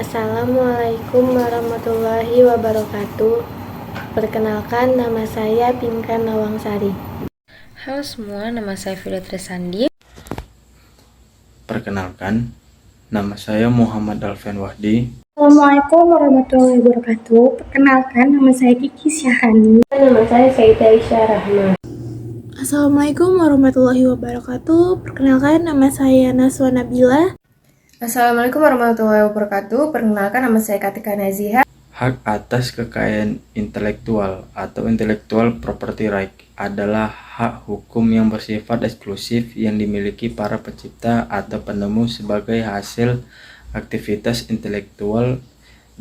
Assalamualaikum warahmatullahi wabarakatuh. Perkenalkan, nama saya Pinkan Nawangsari. Halo semua, nama saya Firda Tresandi. Perkenalkan, nama saya Muhammad Alfian Wahdi. Assalamualaikum warahmatullahi wabarakatuh. Perkenalkan, nama saya Kiki Syahrani. Nama saya Sayyidah Aisyah Rahma. Assalamualaikum warahmatullahi wabarakatuh. Perkenalkan, nama saya Naswa Nabila. Assalamualaikum warahmatullahi wabarakatuh. Perkenalkan, nama saya Katika Naziha. Hak atas kekayaan intelektual atau intellectual property right adalah hak hukum yang bersifat eksklusif yang dimiliki para pencipta atau penemu sebagai hasil aktivitas intelektual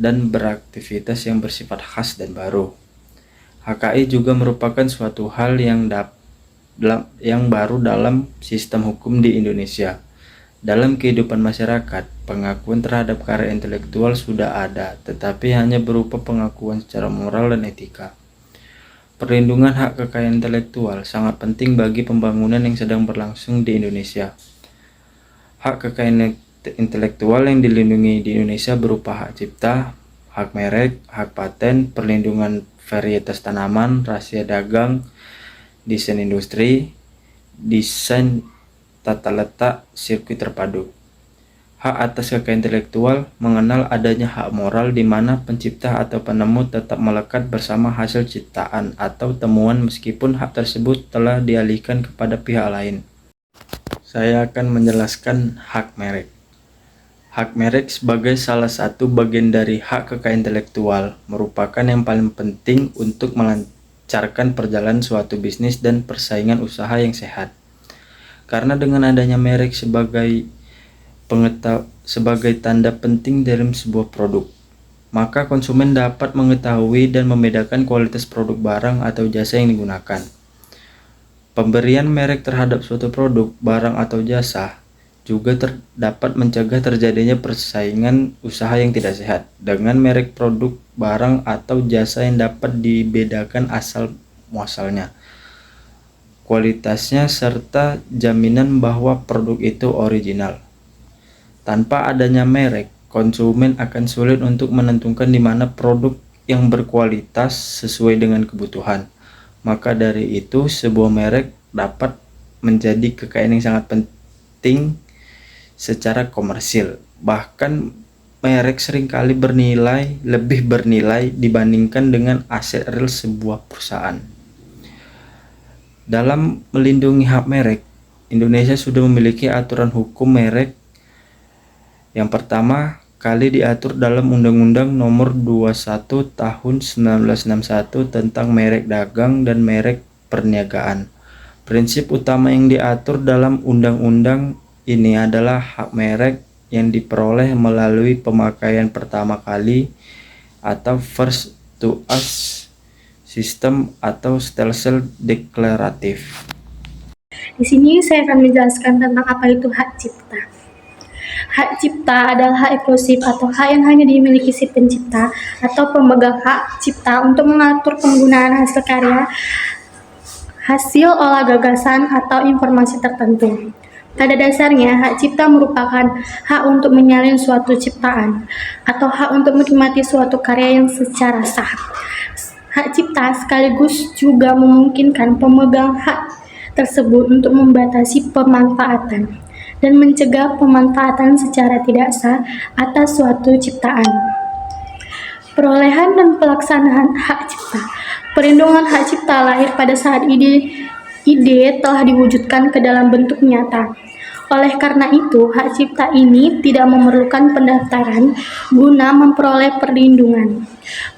dan beraktivitas yang bersifat khas dan baru. HKI juga merupakan suatu hal yang baru dalam sistem hukum di Indonesia. Dalam kehidupan masyarakat, pengakuan terhadap karya intelektual sudah ada, tetapi hanya berupa pengakuan secara moral dan etika. Perlindungan hak kekayaan intelektual sangat penting bagi pembangunan yang sedang berlangsung di Indonesia. Hak kekayaan intelektual yang dilindungi di Indonesia berupa hak cipta, hak merek, hak paten, perlindungan varietas tanaman, rahasia dagang, desain industri, desain tata letak sirkuit terpadu. Hak atas kekayaan intelektual mengenal adanya hak moral di mana pencipta atau penemu tetap melekat bersama hasil ciptaan atau temuan meskipun hak tersebut telah dialihkan kepada pihak lain. Saya akan menjelaskan hak merek. Hak merek sebagai salah satu bagian dari hak kekayaan intelektual merupakan yang paling penting untuk melancarkan perjalanan suatu bisnis dan persaingan usaha yang sehat. Karena dengan adanya merek sebagai tanda penting dalam sebuah produk, maka konsumen dapat mengetahui dan membedakan kualitas produk barang atau jasa yang digunakan. Pemberian merek terhadap suatu produk, barang atau jasa juga dapat mencegah terjadinya persaingan usaha yang tidak sehat. Dengan merek produk, barang atau jasa yang dapat dibedakan asal muasalnya, kualitasnya, serta jaminan bahwa produk itu original. Tanpa adanya merek, konsumen akan sulit untuk menentukan di mana produk yang berkualitas sesuai dengan kebutuhan. Maka dari itu, sebuah merek dapat menjadi kekayaan yang sangat penting secara komersil. Bahkan merek seringkali lebih bernilai dibandingkan dengan aset real sebuah perusahaan. Dalam melindungi hak merek, Indonesia sudah memiliki aturan hukum merek. Yang pertama kali diatur dalam Undang-Undang Nomor 21 Tahun 1961 tentang merek dagang dan merek perniagaan. Prinsip utama yang diatur dalam undang-undang ini adalah hak merek yang diperoleh melalui pemakaian pertama kali atau first to us sistem atau stelsel deklaratif. Di sini saya akan menjelaskan tentang apa itu hak cipta. Hak cipta adalah hak eksklusif atau hak yang hanya dimiliki si pencipta atau pemegang hak cipta untuk mengatur penggunaan hasil karya, hasil olah gagasan atau informasi tertentu. Pada dasarnya, hak cipta merupakan hak untuk menyalin suatu ciptaan atau hak untuk menikmati suatu karya yang secara sah. Hak cipta sekaligus juga memungkinkan pemegang hak tersebut untuk membatasi pemanfaatan dan mencegah pemanfaatan secara tidak sah atas suatu ciptaan. Perolehan dan pelaksanaan hak cipta. Perlindungan hak cipta lahir pada saat ide telah diwujudkan ke dalam bentuk nyata. Oleh karena itu, hak cipta ini tidak memerlukan pendaftaran guna memperoleh perlindungan.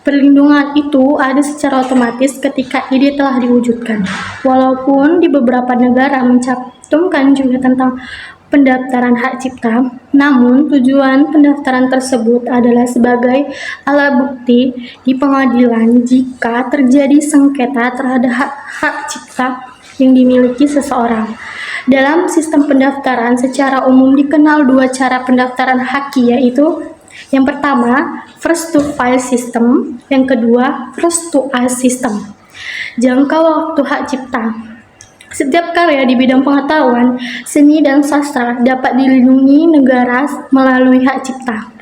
Perlindungan itu ada secara otomatis ketika ide telah diwujudkan. Walaupun di beberapa negara mencantumkan juga tentang pendaftaran hak cipta, namun tujuan pendaftaran tersebut adalah sebagai alat bukti di pengadilan jika terjadi sengketa terhadap hak cipta yang dimiliki seseorang. Dalam sistem pendaftaran secara umum dikenal dua cara pendaftaran haki, yaitu yang pertama first to file system, yang kedua first to ask system. Jangka waktu hak cipta. Setiap karya di bidang pengetahuan, seni, dan sastra dapat dilindungi negara melalui hak cipta.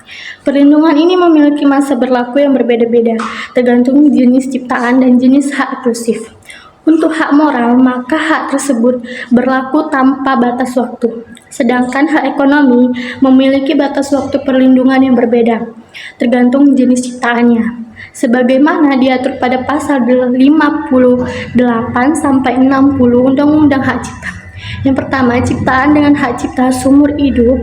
Perlindungan ini memiliki masa berlaku yang berbeda-beda, tergantung jenis ciptaan dan jenis hak eksklusif. Untuk hak moral, maka hak tersebut berlaku tanpa batas waktu. Sedangkan hak ekonomi memiliki batas waktu perlindungan yang berbeda, tergantung jenis ciptaannya. Sebagaimana diatur pada pasal 58 sampai 60 Undang-Undang Hak Cipta. Yang pertama, ciptaan dengan hak cipta seumur hidup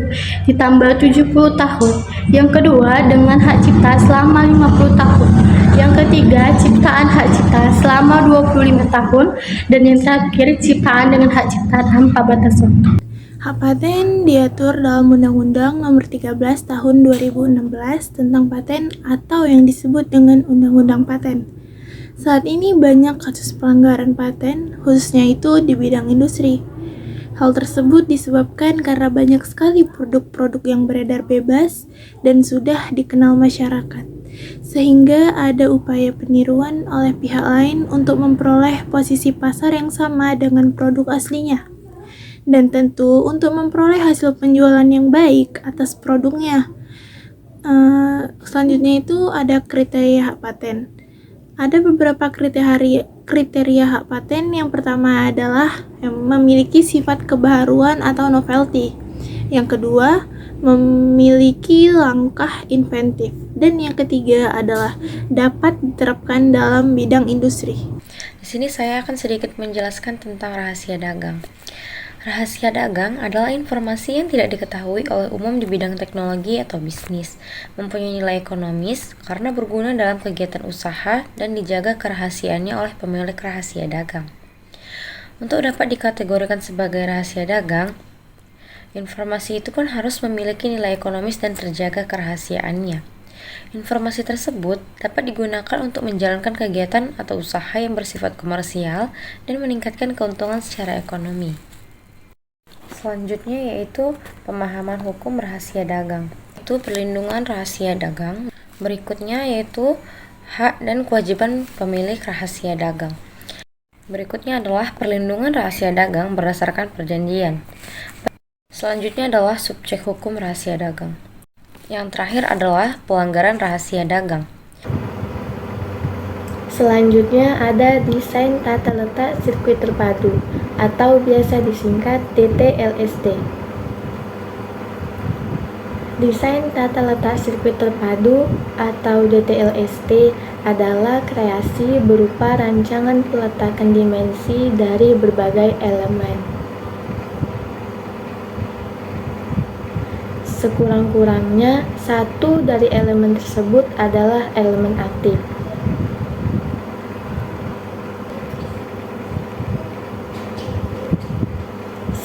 ditambah 70 tahun. Yang kedua, dengan hak cipta selama 50 tahun. Yang ketiga, ciptaan hak cipta selama 25 tahun. Dan yang terakhir, ciptaan dengan hak cipta tanpa batas waktu. Hak paten diatur dalam Undang-Undang Nomor 13 Tahun 2016 tentang paten atau yang disebut dengan Undang-Undang Paten. Saat ini banyak kasus pelanggaran paten, khususnya itu di bidang industri. Hal tersebut disebabkan karena banyak sekali produk-produk yang beredar bebas dan sudah dikenal masyarakat, sehingga ada upaya peniruan oleh pihak lain untuk memperoleh posisi pasar yang sama dengan produk aslinya. Dan tentu untuk memperoleh hasil penjualan yang baik atas produknya. Selanjutnya itu ada kriteria hak paten. Ada beberapa kriteria hak paten. Yang pertama adalah memiliki sifat kebaharuan atau novelty. Yang kedua, memiliki langkah inventif. Dan yang ketiga adalah dapat diterapkan dalam bidang industri. Di sini saya akan sedikit menjelaskan tentang rahasia dagang. Rahasia dagang adalah informasi yang tidak diketahui oleh umum di bidang teknologi atau bisnis, mempunyai nilai ekonomis karena berguna dalam kegiatan usaha dan dijaga kerahasiaannya oleh pemilik rahasia dagang. Untuk dapat dikategorikan sebagai rahasia dagang, informasi itu pun harus memiliki nilai ekonomis dan terjaga kerahasiaannya. Informasi tersebut dapat digunakan untuk menjalankan kegiatan atau usaha yang bersifat komersial dan meningkatkan keuntungan secara ekonomi. Selanjutnya yaitu pemahaman hukum rahasia dagang. Itu perlindungan rahasia dagang. Berikutnya yaitu hak dan kewajiban pemilik rahasia dagang. Berikutnya adalah perlindungan rahasia dagang berdasarkan perjanjian. Selanjutnya adalah subjek hukum rahasia dagang. Yang terakhir adalah pelanggaran rahasia dagang. Selanjutnya ada desain tata letak sirkuit terpadu atau biasa disingkat DTLSD. Desain tata letak sirkuit terpadu atau DTLSD adalah kreasi berupa rancangan peletakan dimensi dari berbagai elemen. Sekurang-kurangnya satu dari elemen tersebut adalah elemen aktif.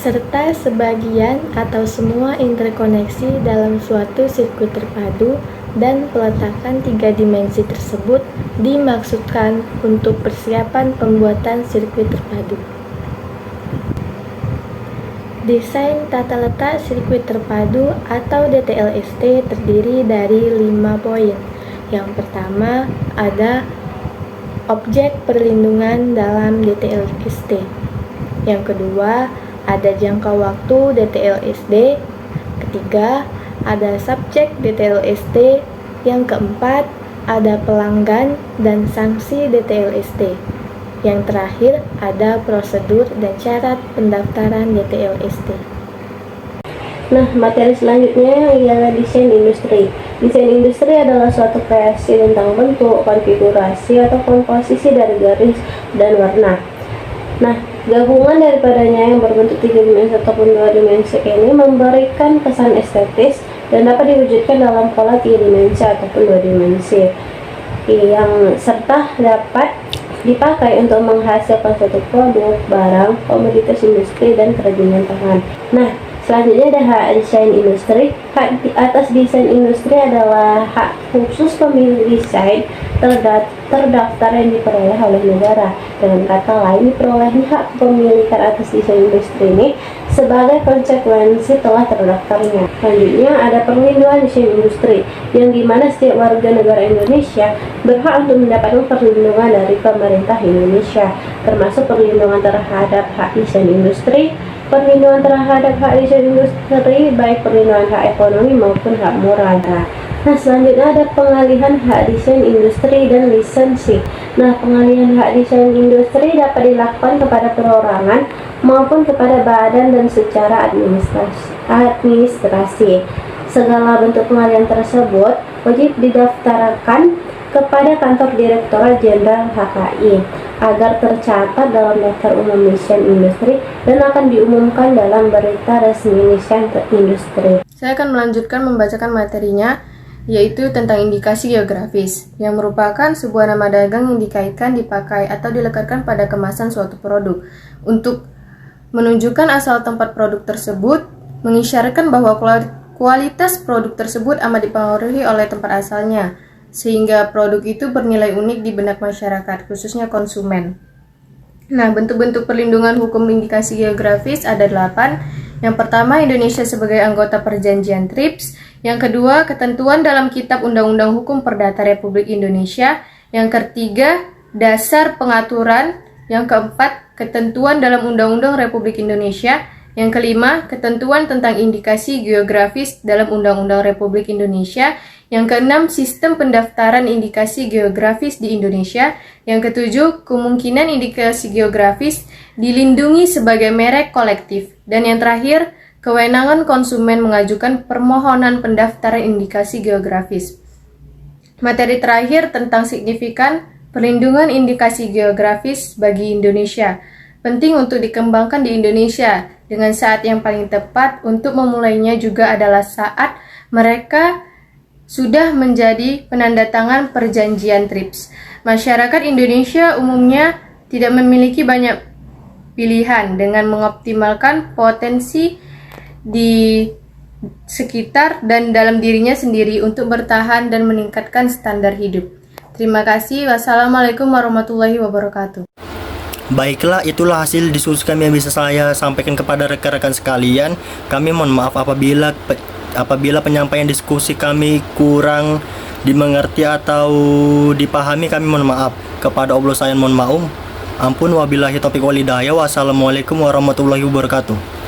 Serta sebagian atau semua interkoneksi dalam suatu sirkuit terpadu, dan peletakan tiga dimensi tersebut dimaksudkan untuk persiapan pembuatan sirkuit terpadu. Desain tata letak sirkuit terpadu atau DTLSD terdiri dari 5 poin. Yang pertama ada objek perlindungan dalam DTLSD. Yang kedua ada jangka waktu DTLSD. Ketiga, ada subjek DTLSD. Yang keempat, ada pelanggan dan sanksi DTLSD. Yang terakhir, ada prosedur dan syarat pendaftaran DTLSD. Nah, materi selanjutnya ialah desain industri. Desain industri adalah suatu kreasi tentang bentuk, konfigurasi, atau komposisi dari garis dan warna. Nah, gabungan daripadanya yang berbentuk 3 dimensi ataupun 2 dimensi ini memberikan kesan estetis dan dapat diwujudkan dalam pola 3 dimensi ataupun 2 dimensi yang serta dapat dipakai untuk menghasilkan suatu produk, barang, komoditas industri, dan kerajinan tangan. Nah, Selanjutnya ada hak desain industri. Hak atas desain industri adalah hak khusus pemilik desain terdaftar yang diperoleh oleh negara. Dengan kata lain, diperolehnya hak kepemilikan atas desain industri ini sebagai konsekuensi telah terdaftarnya. Selanjutnya ada perlindungan desain industri, yang dimana setiap warga negara Indonesia berhak untuk mendapatkan perlindungan dari pemerintah Indonesia, termasuk perlindungan terhadap hak desain industri, perlindungan terhadap hak desain industri, baik perlindungan hak ekonomi maupun hak moral. Nah, selanjutnya ada pengalihan hak desain industri dan lisensi. Nah, pengalihan hak desain industri dapat dilakukan kepada perorangan maupun kepada badan dan secara administrasi. Segala bentuk pengalihan tersebut wajib didaftarkan kepada kantor Direktorat Jenderal HKI agar tercatat dalam daftar umum desain industri dan akan diumumkan dalam berita resmi desain industri. Saya akan melanjutkan membacakan materinya, yaitu tentang indikasi geografis, yang merupakan sebuah nama dagang yang dikaitkan, dipakai, atau dilekatkan pada kemasan suatu produk untuk menunjukkan asal tempat produk tersebut, mengisyaratkan bahwa kualitas produk tersebut amat dipengaruhi oleh tempat asalnya, sehingga produk itu bernilai unik di benak masyarakat, khususnya konsumen. Nah, bentuk-bentuk perlindungan hukum indikasi geografis ada 8. Yang pertama, Indonesia sebagai anggota perjanjian TRIPS. Yang kedua, ketentuan dalam Kitab Undang-Undang Hukum Perdata Republik Indonesia. Yang ketiga, dasar pengaturan. Yang keempat, ketentuan dalam Undang-Undang Republik Indonesia. Yang kelima, ketentuan tentang indikasi geografis dalam Undang-Undang Republik Indonesia. Yang keenam, sistem pendaftaran indikasi geografis di Indonesia. Yang ketujuh, kemungkinan indikasi geografis dilindungi sebagai merek kolektif. Dan yang terakhir, kewenangan konsumen mengajukan permohonan pendaftaran indikasi geografis. Materi terakhir tentang signifikan perlindungan indikasi geografis bagi Indonesia. Penting untuk dikembangkan di Indonesia, dengan saat yang paling tepat untuk memulainya juga adalah saat mereka sudah menjadi penandatangan perjanjian TRIPS. Masyarakat Indonesia umumnya tidak memiliki banyak pilihan dengan mengoptimalkan potensi di sekitar dan dalam dirinya sendiri untuk bertahan dan meningkatkan standar hidup. Terima kasih. Wassalamualaikum warahmatullahi wabarakatuh. Baiklah, itulah hasil diskusi kami yang bisa saya sampaikan kepada rekan-rekan sekalian. Kami mohon maaf apabila penyampaian diskusi kami kurang dimengerti atau dipahami, kami mohon maaf. Kepada Allah saya mohon maaf. Ampun, wabillahi taufiq wal hidayah. Wassalamualaikum warahmatullahi wabarakatuh.